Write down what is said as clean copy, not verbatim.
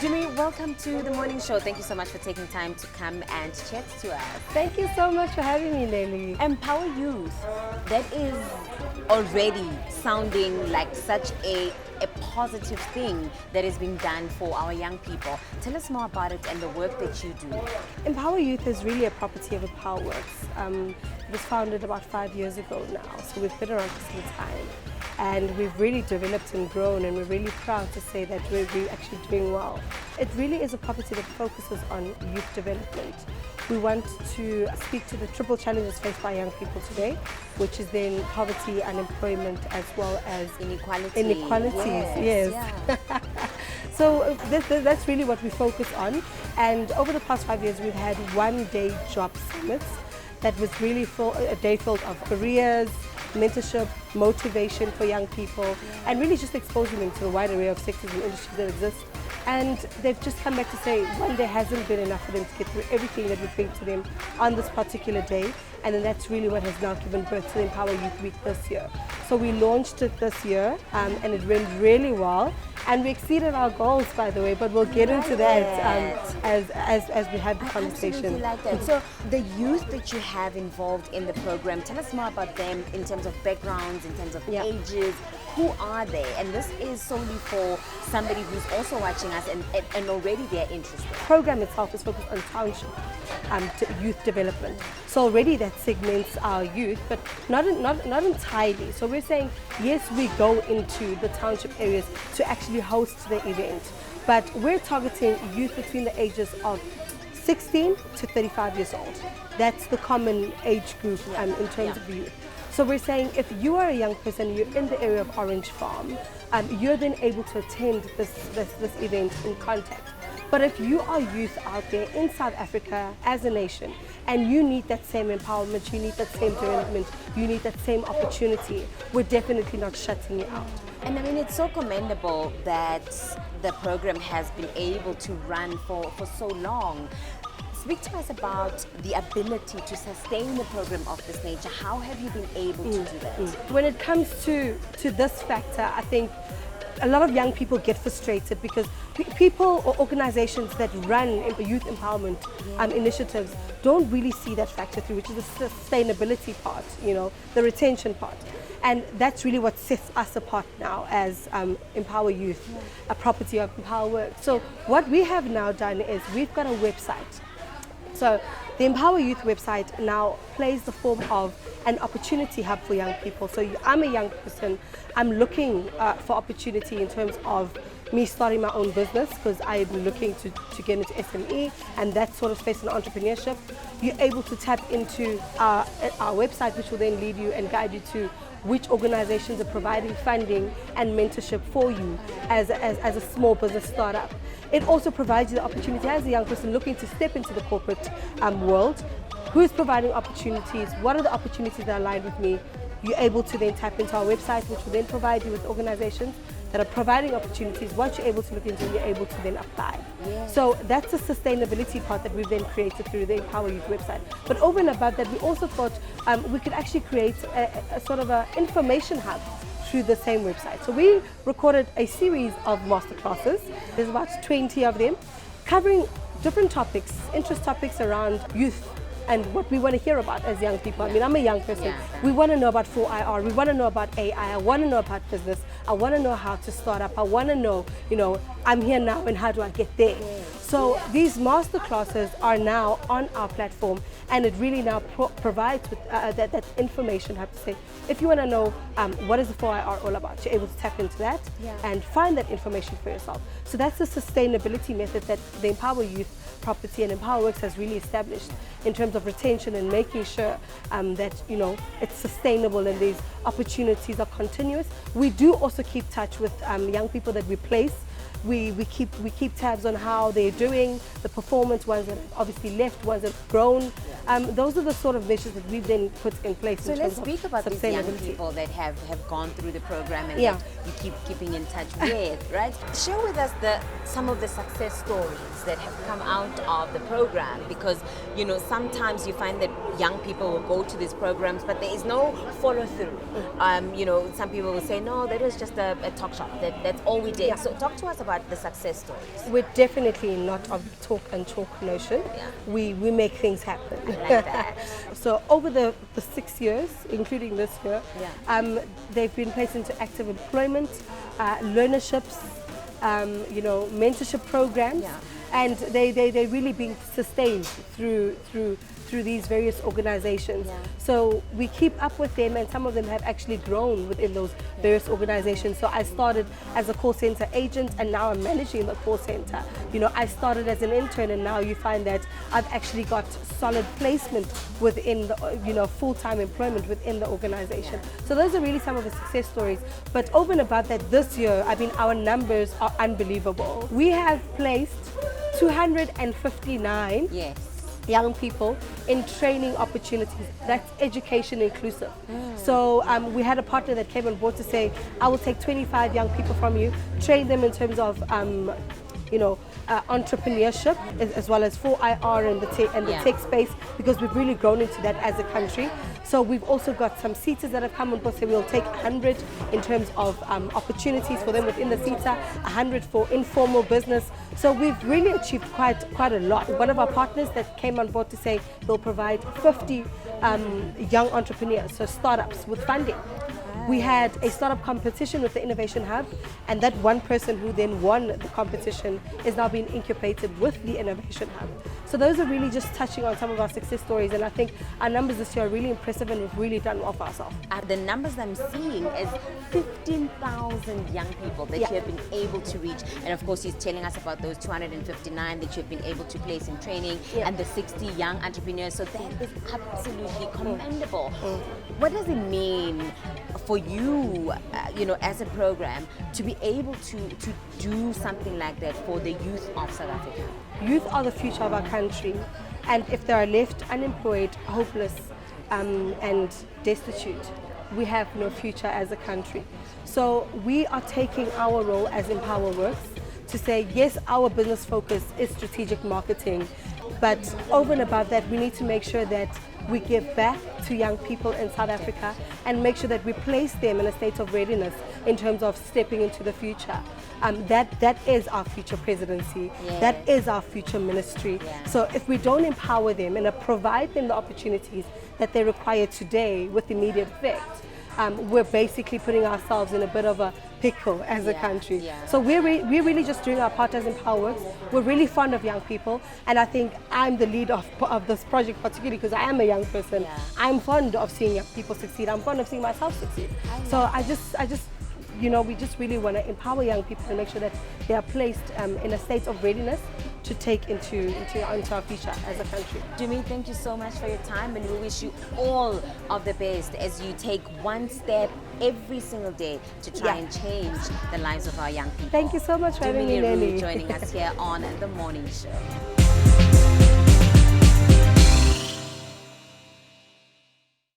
Jimmy, welcome to the morning show. Thank you so much for taking time to come and chat to us. Thank you so much for having me, Nelly. Empower Youth. That is already sounding like such a positive thing that is being done for our young people. Tell us more about it and the work that you do. Empower Youth is really a property of EmpowerWorks. It was founded about 5 years ago now, so we've been around for some time. And we've really developed and grown, and we're really proud to say that we're actually doing well. It really is a property that focuses on youth development. We want to speak to the triple challenges faced by young people today, which is then poverty, unemployment, as well as inequalities. Yes. Yeah. So that's really what we focus on. And over the past 5 years, we've had one-day job summits that was really a day filled of careers, mentorship, motivation for young people, and really just exposing them to the wide array of sectors and industries that exist. And they've just come back to say one day hasn't been enough for them to get through everything that we bring to them on this particular day. And then that's really what has now given birth to the Empower Youth Week this year. So we launched it this year, and it went really well. And we exceeded our goals, by the way, but we'll get into that as we have the conversation. I absolutely like that. So the youth that you have involved in the program, tell us more about them in terms of backgrounds, in terms of ages. Who are they? And this is solely for somebody who's also watching us and already they're interested. The program itself is focused on township youth development. So already that segments our youth, but not entirely. So we're saying, yes, we go into the township areas to actually host the event, but we're targeting youth between the ages of 16 to 35 years old. That's the common age group in terms of youth. So we're saying if you are a young person, you're in the area of Orange Farm, you're then able to attend this event in contact. But if you are youth out there in South Africa as a nation, and you need that same empowerment, you need that same development, you need that same opportunity, we're definitely not shutting you out. And I mean, it's so commendable that the program has been able to run for so long. Speak to us about the ability to sustain the program of this nature. How have you been able to do that? When it comes to this factor, I think a lot of young people get frustrated because people or organizations that run youth empowerment initiatives don't really see that factor through, which is the sustainability part, the retention part. And that's really what sets us apart now as Empower Youth, a property of EmpowerWorks. So what we have now done is we've got a website. So the Empower Youth website now plays the form of an opportunity hub for young people. So I'm a young person, I'm looking for opportunity in terms of me starting my own business because I'm looking to get into SME and that sort of space in entrepreneurship. You're able to tap into our website, which will then lead you and guide you to which organizations are providing funding and mentorship for you as a small business startup. It also provides you the opportunity as a young person looking to step into the corporate world. Who's providing opportunities? What are the opportunities that align with me? You're able to then tap into our website, which will then provide you with organizations that are providing opportunities. Once you're able to look into, you're able to then apply. Yes. So that's the sustainability part that we've then created through the Empower Youth website. But over and above that, we also thought we could actually create a sort of an information hub through the same website. So we recorded a series of masterclasses. There's about 20 of them, covering different topics, interest topics around youth and what we want to hear about as young people. I mean, I'm a young person. We want to know about 4IR. We want to know about AI. I want to know about business. I want to know how to start up. I want to know, I'm here now and how do I get there? So these master classes are now on our platform, and it really now provides with that information. I have to say, if you want to know what is the 4IR all about, you're able to tap into that and find that information for yourself. So that's the sustainability method that the Empower Youth Property and EmpowerWorks has really established in terms of retention and making sure that it's sustainable and these opportunities are continuous. We do also keep touch with young people that we place. We keep tabs on how they're doing, the performance, ones that have obviously left, ones that have grown. Those are the sort of measures that we've then put in place. So let's speak about these young people that have gone through the program and that you keep keeping in touch with, right? Share with us some of the success stories that have come out of the program, because sometimes you find that young people will go to these programs, but there is no follow through. Some people will say, no, that was just a talk shop. That's all we did. Yeah. So talk to us about the success stories. We're definitely not of talk and chalk notion. Yeah. We make things happen. I like that. So over the 6 years, including this year, Yeah. they've been placed into active employment, learnerships, mentorship programs, Yeah. and they're really being sustained through these various organizations. Yeah. So we keep up with them, and some of them have actually grown within those various organizations. So I started as a call center agent, and now I'm managing the call center. I started as an intern, and now you find that I've actually got solid placement within the, full-time employment within the organization. So those are really some of the success stories. But over and above that, this year, our numbers are unbelievable. We have placed 259 Yes. young people in training opportunities. That's education inclusive. So we had a partner that came on board to say, I will take 25 young people from you, train them in terms of entrepreneurship, as well as 4IR and the Yeah. tech space, because we've really grown into that as a country. So we've also got some SETAs that have come on board, so we'll take 100 in terms of opportunities for them within the SETA, 100 for informal business. So we've really achieved quite a lot. One of our partners that came on board to say they'll provide 50 young entrepreneurs, so startups with funding. We had a startup competition with the Innovation Hub, and that one person who then won the competition is now being incubated with the Innovation Hub. So those are really just touching on some of our success stories, and I think our numbers this year are really impressive, and we've really done well for ourselves. The numbers I'm seeing is 15,000 young people that Yeah. you have been able to reach. And of course, he's telling us about those 259 that you've been able to place in training, Yeah. and the 60 young entrepreneurs. So that is absolutely commendable. What does it mean for you, as a program, to be able to do something like that for the youth of South Africa? Youth are the future of our country, and if they are left unemployed, hopeless, and destitute, we have no future as a country. So we are taking our role as Empower Works to say, yes, our business focus is strategic marketing, but over and above that, we need to make sure that we give back to young people in South Africa and make sure that we place them in a state of readiness in terms of stepping into the future. That is our future presidency. Yeah. That is our future ministry. Yeah. So if we don't empower them and provide them the opportunities that they require today with immediate effect, we're basically putting ourselves in a bit of a pickle as a Yeah, country. yeah. So we're really just doing our part as Empower Works. We're really fond of young people, and I think I'm the lead of this project, particularly because I am a young person. Yeah. I'm fond of seeing young people succeed. I'm fond of seeing myself succeed. So I just we just really want to empower young people and make sure that they are placed in a state of readiness to take into our future as a country. Jimmy, thank you so much for your time, and we wish you all of the best as you take one step every single day to try Yeah. and change the lives of our young people. Thank you so much for having me, Jimmy Leroux Nelly. joining us here on The Morning Show.